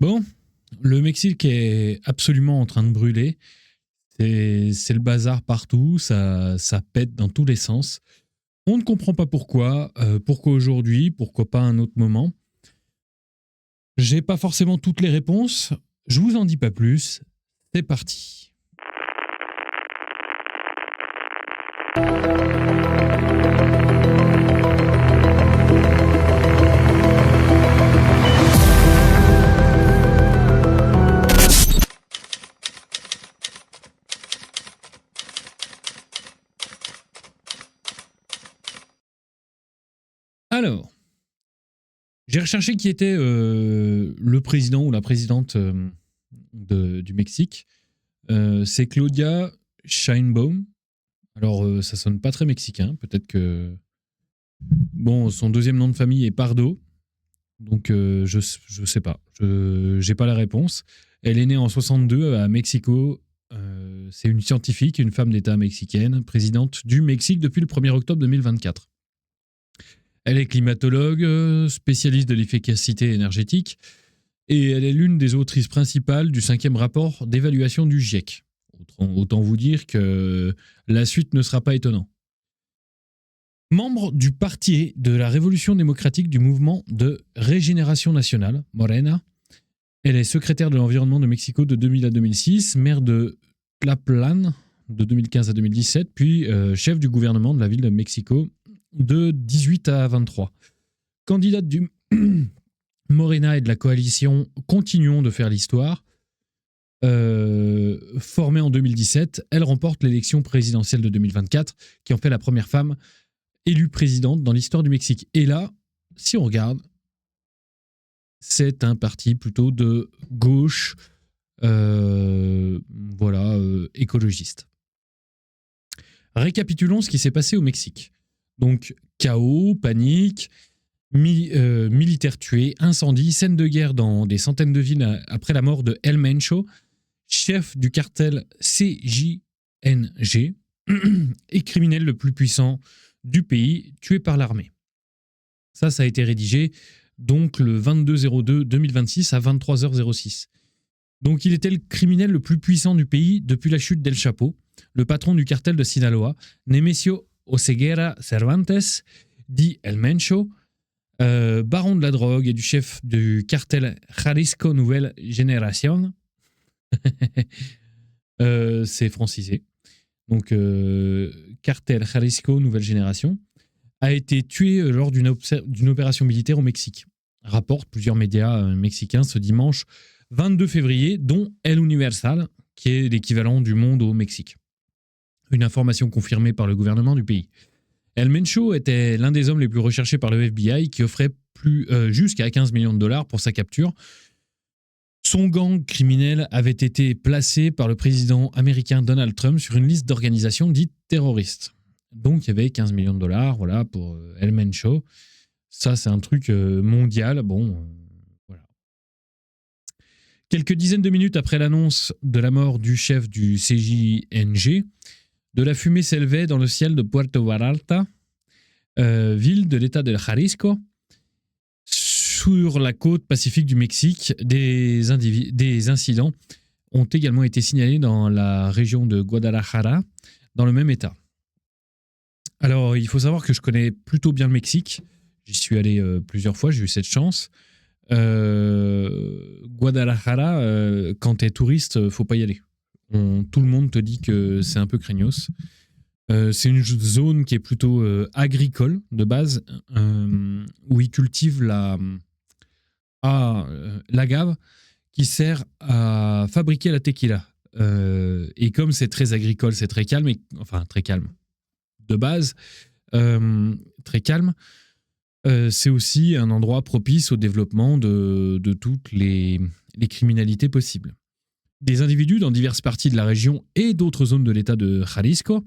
Bon, le Mexique est absolument en train de brûler. C'est le bazar partout, ça pète dans tous les sens. On ne comprend pas pourquoi. Pourquoi aujourd'hui, pourquoi pas à un autre moment. J'ai pas forcément toutes les réponses. Je vous en dis pas plus. C'est parti. Alors, j'ai recherché qui était le président ou la présidente du Mexique. C'est Claudia Sheinbaum. Alors, ça sonne pas très mexicain. Peut-être que... Bon, son deuxième nom de famille est Pardo. Donc, je sais pas. J'ai pas la réponse. Elle est née en 62 à Mexico. C'est une scientifique, une femme d'État mexicaine, présidente du Mexique depuis le 1er octobre 2024. Elle est climatologue, spécialiste de l'efficacité énergétique, et elle est l'une des autrices principales du 5e rapport d'évaluation du GIEC. Autant vous dire que la suite ne sera pas étonnante. Membre du Parti de la Révolution démocratique du mouvement de régénération nationale, Morena, elle est secrétaire de l'environnement de Mexico de 2000 à 2006, maire de Tlalpan de 2015 à 2017, puis chef du gouvernement de la ville de Mexico de 18 à 23. Candidate du Morena et de la coalition Continuons de faire l'histoire, formée en 2017, elle remporte l'élection présidentielle de 2024, qui en fait la première femme élue présidente dans l'histoire du Mexique. Et là, si on regarde, c'est un parti plutôt de gauche, écologiste. Récapitulons ce qui s'est passé au Mexique. Donc, chaos, panique, militaires tués, incendies, scènes de guerre dans des centaines de villes après la mort de El Mencho, chef du cartel CJNG et criminel le plus puissant du pays, tué par l'armée. Ça a été rédigé donc le 22/02/2026 à 23h06. Donc il était le criminel le plus puissant du pays depuis la chute d'El Chapo, le patron du cartel de Sinaloa, Nemesio Oseguera Cervantes, dit El Mencho, baron de la drogue et du chef du cartel Jalisco Nouvelle Génération. C'est francisé. Donc, cartel Jalisco Nouvelle Génération a été tué lors d'une opération militaire au Mexique. Rapportent plusieurs médias mexicains ce dimanche 22 février, dont El Universal, qui est l'équivalent du Monde au Mexique. Une information confirmée par le gouvernement du pays. El Mencho était l'un des hommes les plus recherchés par le FBI, qui offrait jusqu'à 15 millions de dollars pour sa capture. Son gang criminel avait été placé par le président américain Donald Trump sur une liste d'organisations dites terroristes. Donc il y avait 15 millions de dollars voilà, pour El Mencho. Ça, c'est un truc mondial. Bon, voilà. Quelques dizaines de minutes après l'annonce de la mort du chef du CJNG, de la fumée s'élevait dans le ciel de Puerto Vallarta, ville de l'état de Jalisco. Sur la côte pacifique du Mexique, des incidents ont également été signalés dans la région de Guadalajara, dans le même état. Alors, il faut savoir que je connais plutôt bien le Mexique. J'y suis allé plusieurs fois, j'ai eu cette chance. Guadalajara, quand t'es touriste, faut pas y aller. Tout le monde te dit que c'est un peu craignos. C'est une zone qui est plutôt agricole de base, où ils cultivent l'agave qui sert à fabriquer la tequila. Et comme c'est très agricole, c'est très calme, très calme de base, très calme, c'est aussi un endroit propice au développement de toutes les criminalités possibles. Des individus dans diverses parties de la région et d'autres zones de l'état de Jalisco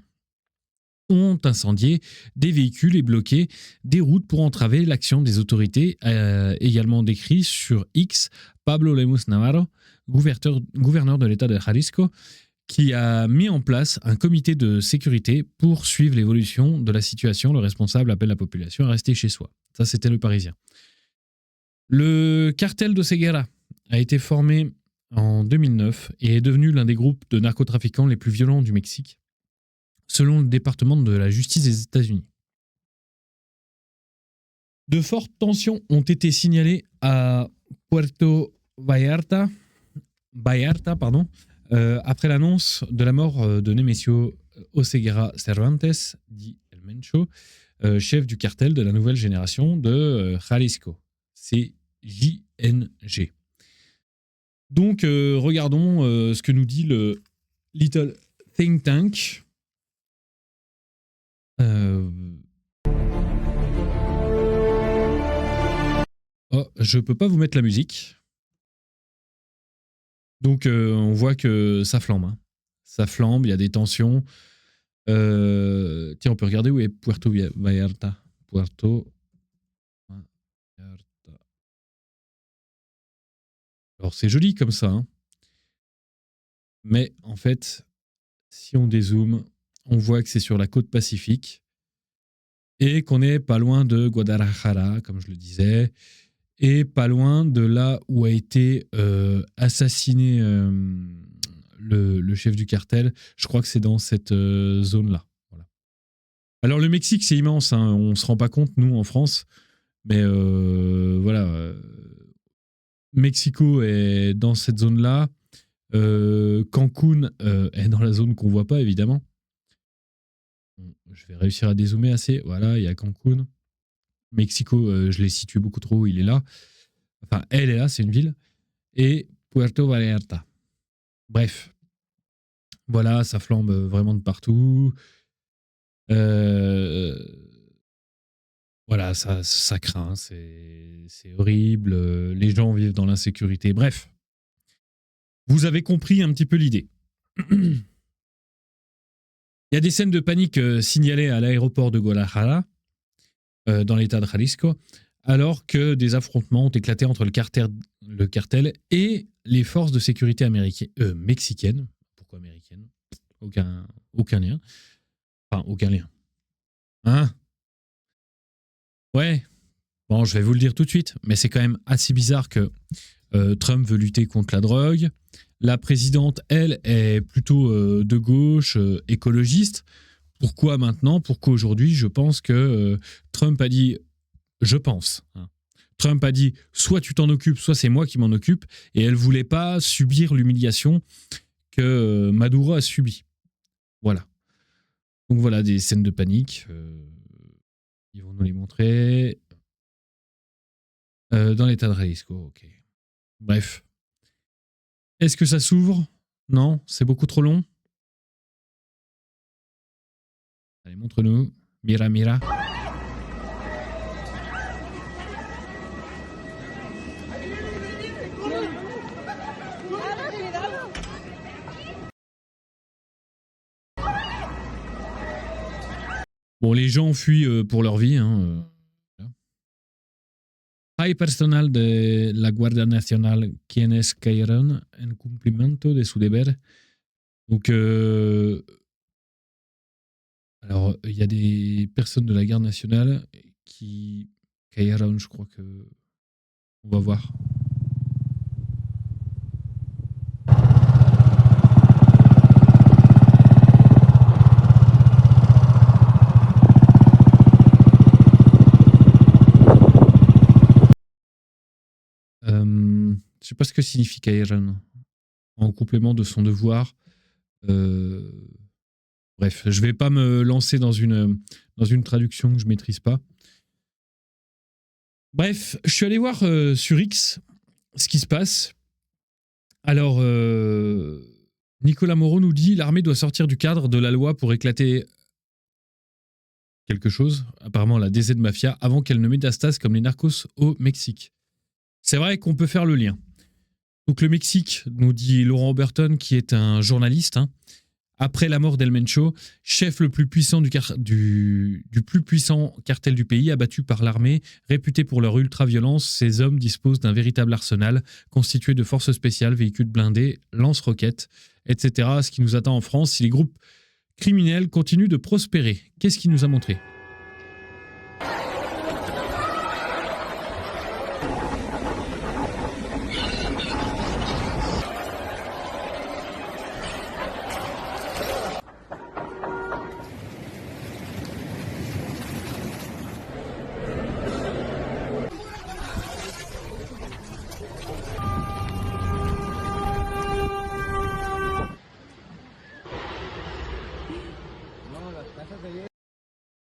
ont incendié des véhicules et bloqué des routes pour entraver l'action des autorités, également décrit sur X Pablo Lemus Navarro, gouverneur de l'État de Jalisco, qui a mis en place un comité de sécurité pour suivre l'évolution de la situation. Le responsable appelle la population à rester chez soi. Ça, c'était le Parisien. Le cartel d'Oseguera a été formé en 2009 et est devenu l'un des groupes de narcotrafiquants les plus violents du Mexique, selon le département de la justice des États-Unis. De fortes tensions ont été signalées à Puerto Vallarta, après l'annonce de la mort de Nemesio Oseguera Cervantes, dit El Mencho, chef du cartel de la nouvelle génération de Jalisco. C'est JNG. Donc, regardons ce que nous dit le Little Think Tank. Oh, je peux pas vous mettre la musique. Donc, on voit que ça flambe. Hein. Ça flambe, il y a des tensions. Tiens, on peut regarder où est Puerto Vallarta. Puerto Vallarta. Alors, c'est joli comme ça. Hein. Mais en fait, si on dézoome, on voit que c'est sur la côte pacifique et qu'on est pas loin de Guadalajara, comme je le disais, et pas loin de là où a été assassiné le chef du cartel. Je crois que c'est dans cette zone-là. Voilà. Alors le Mexique, c'est immense, hein. On ne se rend pas compte, nous, en France. Mais voilà. Mexico est dans cette zone-là. Cancun est dans la zone qu'on ne voit pas, évidemment. Je vais réussir à dézoomer assez. Voilà, il y a Cancun. Mexico, je l'ai situé beaucoup trop, il est là. Enfin, elle est là, c'est une ville. Et Puerto Vallarta. Bref. Voilà, ça flambe vraiment de partout. Voilà, ça craint, c'est horrible. Les gens vivent dans l'insécurité. Bref. Vous avez compris un petit peu l'idée. Il y a des scènes de panique signalées à l'aéroport de Guadalajara, dans l'état de Jalisco, alors que des affrontements ont éclaté entre le cartel et les forces de sécurité mexicaines. Pourquoi américaines ? Aucun lien. Enfin, aucun lien. Hein ? Ouais. Bon, je vais vous le dire tout de suite, mais c'est quand même assez bizarre que Trump veut lutter contre la drogue. La présidente, elle, est plutôt de gauche, écologiste. Pourquoi maintenant ? Pourquoi aujourd'hui ? Je pense que Trump a dit... Je pense. Hein. Trump a dit, soit tu t'en occupes, soit c'est moi qui m'en occupe. Et elle ne voulait pas subir l'humiliation que Maduro a subie. Voilà. Donc voilà, des scènes de panique. Ils vont nous les montrer. Dans l'état de Jalisco, ok. Bref. Est-ce que ça s'ouvre ? Non, c'est beaucoup trop long. Allez, montre-nous. Mira. Bon, les gens fuient pour leur vie. Hein. Hay personal de la Guardia Nacional quienes cayeron en cumplimiento de su deber. Donc, alors, il y a des personnes de la garde nationale qui cayeron, je crois que... On va voir. Je sais pas ce que signifie cayeron. En complément de son devoir. Bref, je vais pas me lancer dans une traduction que je maîtrise pas. Bref, je suis allé voir sur X ce qui se passe. Alors, Nicolas Moreau nous dit « L'armée doit sortir du cadre de la loi pour éclater quelque chose, apparemment la DZ Mafia, avant qu'elle ne métastase comme les narcos au Mexique. » C'est vrai qu'on peut faire le lien. Donc le Mexique, nous dit Laurent Oberton, qui est un journaliste, hein, après la mort d'El Mencho, chef le plus puissant du plus puissant cartel du pays, abattu par l'armée, réputé pour leur ultra-violence, ces hommes disposent d'un véritable arsenal constitué de forces spéciales, véhicules blindés, lance-roquettes, etc. Ce qui nous attend en France si les groupes criminels continuent de prospérer. Qu'est-ce qu'il nous a montré ?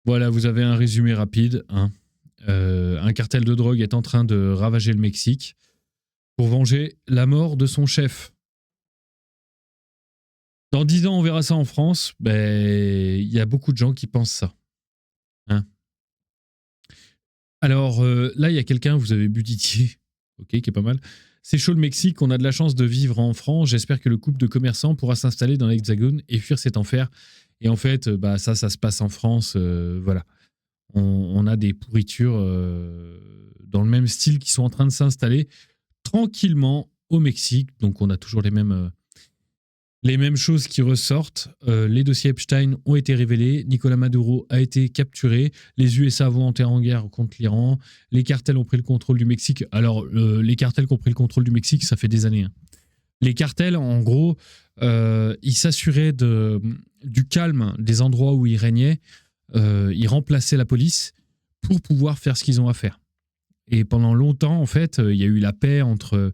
Voilà, vous avez un résumé rapide. Hein. Un cartel de drogue est en train de ravager le Mexique pour venger la mort de son chef. Dans 10 ans, on verra ça en France. Ben, il y a beaucoup de gens qui pensent ça. Hein. Alors là, il y a quelqu'un, vous avez bu Didier, ok, qui est pas mal. C'est chaud le Mexique, on a de la chance de vivre en France. J'espère que le couple de commerçants pourra s'installer dans l'Hexagone et fuir cet enfer. Et en fait, bah, ça se passe en France. Voilà. On a des pourritures dans le même style qui sont en train de s'installer tranquillement au Mexique. Donc on a toujours les mêmes choses qui ressortent. Les dossiers Epstein ont été révélés. Nicolas Maduro a été capturé. Les USA vont entrer en guerre contre l'Iran. Les cartels ont pris le contrôle du Mexique. Alors, les cartels qui ont pris le contrôle du Mexique, ça fait des années. Hein. Les cartels, en gros, ils s'assuraient du calme des endroits où ils régnaient. Ils remplaçaient la police pour pouvoir faire ce qu'ils ont à faire. Et pendant longtemps, en fait, il y a eu la paix entre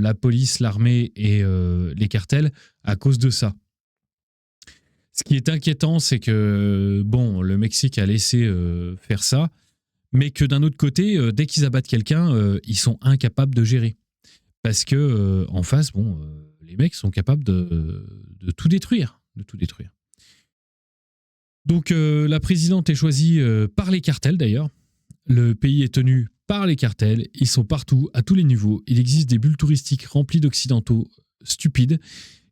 la police, l'armée et les cartels à cause de ça. Ce qui est inquiétant, c'est que bon, le Mexique a laissé faire ça, mais que d'un autre côté, dès qu'ils abattent quelqu'un, ils sont incapables de gérer. Parce que en face, bon, les mecs sont capables de tout détruire. Donc la présidente est choisie par les cartels d'ailleurs. Le pays est tenu par les cartels, ils sont partout, à tous les niveaux. Il existe des bulles touristiques remplies d'occidentaux stupides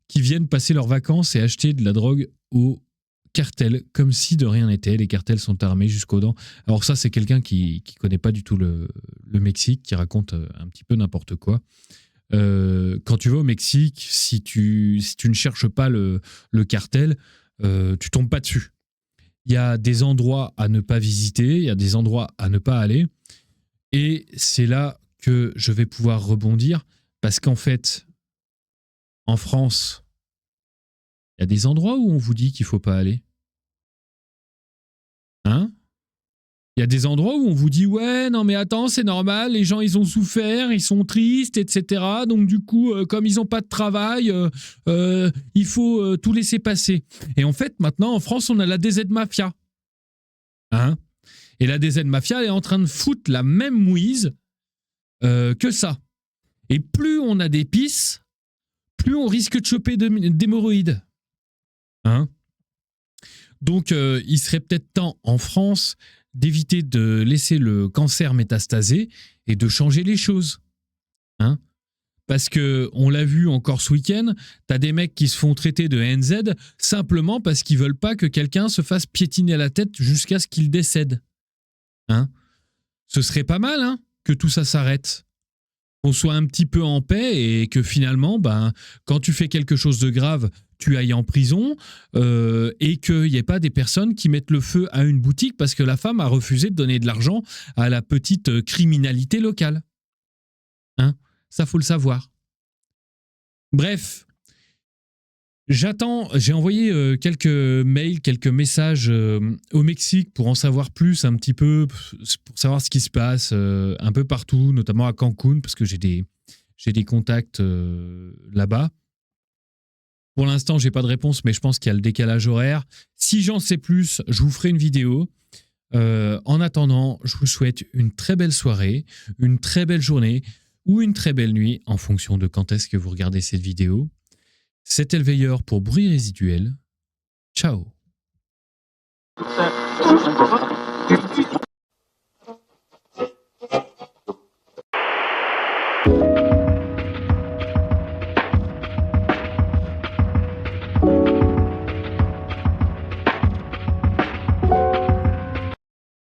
qui viennent passer leurs vacances et acheter de la drogue aux cartels, comme si de rien n'était. Les cartels sont armés jusqu'aux dents. Alors ça, c'est quelqu'un qui connaît pas du tout le Mexique, qui raconte un petit peu n'importe quoi. Quand tu vas au Mexique, si tu ne cherches pas le cartel, tu tombes pas dessus. Il y a des endroits à ne pas visiter, il y a des endroits à ne pas aller. Et c'est là que je vais pouvoir rebondir, parce qu'en fait, en France, il y a des endroits où on vous dit qu'il ne faut pas aller. Hein ? Il y a des endroits où on vous dit « Ouais, non mais attends, c'est normal, les gens ils ont souffert, ils sont tristes, etc. Donc du coup, comme ils n'ont pas de travail, il faut tout laisser passer. » Et en fait, maintenant, en France, on a la DZ Mafia. Hein ? Et la DZ Mafia est en train de foutre la même mouise que ça. Et plus on a d'épices, plus on risque de choper d'hémorroïdes. Hein ? Donc, il serait peut-être temps en France d'éviter de laisser le cancer métastaser et de changer les choses. Hein ? Parce que, on l'a vu encore ce week-end, t'as des mecs qui se font traiter de NZ simplement parce qu'ils veulent pas que quelqu'un se fasse piétiner la tête jusqu'à ce qu'il décède. Hein ? Ce serait pas mal, hein, que tout ça s'arrête. Qu'on soit un petit peu en paix et que finalement, ben, quand tu fais quelque chose de grave, tu ailles en prison et qu'il n'y ait pas des personnes qui mettent le feu à une boutique parce que la femme a refusé de donner de l'argent à la petite criminalité locale. Hein ? Ça, faut le savoir. Bref, j'ai envoyé quelques mails, quelques messages au Mexique pour en savoir plus un petit peu, pour savoir ce qui se passe un peu partout, notamment à Cancun, parce que j'ai des contacts là-bas. Pour l'instant, j'ai pas de réponse, mais je pense qu'il y a le décalage horaire. Si j'en sais plus, je vous ferai une vidéo. En attendant, je vous souhaite une très belle soirée, une très belle journée ou une très belle nuit, en fonction de quand est-ce que vous regardez cette vidéo. C'était le Veilleur pour Bruit Résiduel. Ciao.